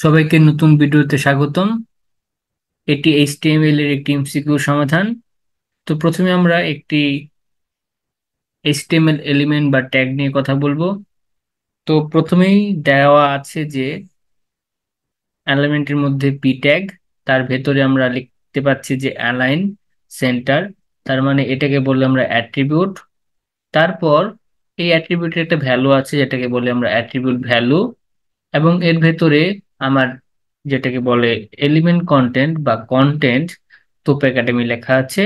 সবাইকে নতুন ভিডিওতে স্বাগতম। এটি এইচটিএমএল এর একটি এমসিকিউ সমাধান। তো প্রথমে আমরা একটি এইচটিএমএল এলিমেন্ট বা ট্যাগ নিয়ে কথা বলবো। তো প্রথমেই দেওয়া আছে যে এলিমেন্টের মধ্যে পি ট্যাগ, তার ভেতরে আমরা লিখতে পাচ্ছি যে অ্যালাইন সেন্টার, তার মানে এটাকে বললে আমরা অ্যাট্রিবিউট। তারপর এই অ্যাট্রিবিউটের একটা ভ্যালু আছে যেটাকে বলে আমরা অ্যাট্রিবিউট ভ্যালু, এবং এর ভেতরে আমার যেটাকে বলে এলিমেন্ট কন্টেন্ট বা কন্টেন্ট তোপ একাডেমি লেখা আছে।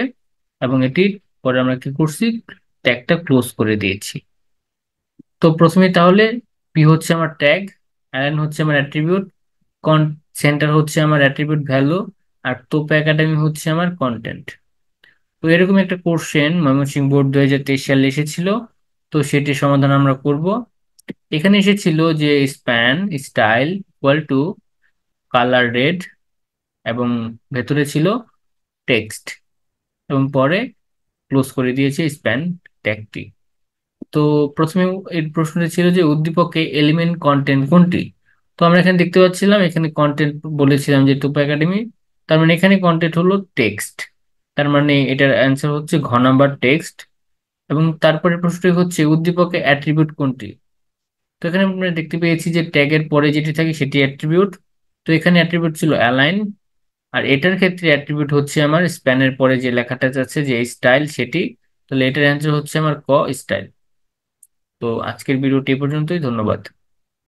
এবং এটি পরে আমরা কি করছি, ট্যাগটা ক্লোজ করে দিয়েছি। তো প্রথমে তাহলে পি হচ্ছে আমার ট্যাগ, অ্যালাইন হচ্ছে আমার অ্যাট্রিবিউট, কন সেন্টার হচ্ছে আমার অ্যাট্রিবিউট ভ্যালু, আর তোপ একাডেমি হচ্ছে আমার কন্টেন্ট। তো এরকম একটা কোশ্চেন ময়মনসিংহ বোর্ড 2023 সালে এসেছিল। তো সেটির সমাধান আমরা করব। এখানে এসেছিল যে span style equal to colour red, এবং ভেতরে ছিল টেক্সট, এবং পরে ক্লোজ করে দিয়েছে স্প্যান ট্যাগটি। তো প্রথমে এর প্রশ্নটি ছিল যে উদ্দীপকে এলিমেন্ট কন্টেন্ট কোনটি। তো আমরা এখানে দেখতে পাচ্ছিলাম, এখানে কন্টেন্ট বলেছিলাম যে টুপা একাডেমি, তার মানে এখানে কন্টেন্ট হলো টেক্সট। তার মানে এটার অ্যান্সার হচ্ছে ঘ নাম্বার টেক্সট। এবং তারপরে প্রশ্নটি হচ্ছে উদ্দীপকে অ্যাট্রিবিউট কোনটি। তো এখানে আমরা দেখতে পেয়েছি যে ট্যাগের পরে যেটি থাকে সেটি অ্যাট্রিবিউট। তো এখানে অ্যাট্রিবিউট ছিল অ্যালাইন, আর এটার ক্ষেত্রে অ্যাট্রিবিউট হচ্ছে আমার স্প্যানের পরে যে লেখাটা আছে যে স্টাইল সেটি। তাহলে এটার অ্যান্সার হচ্ছে আমার ক স্টাইল। তো আজকের ভিডিওটি এ পর্যন্তই, ধন্যবাদ।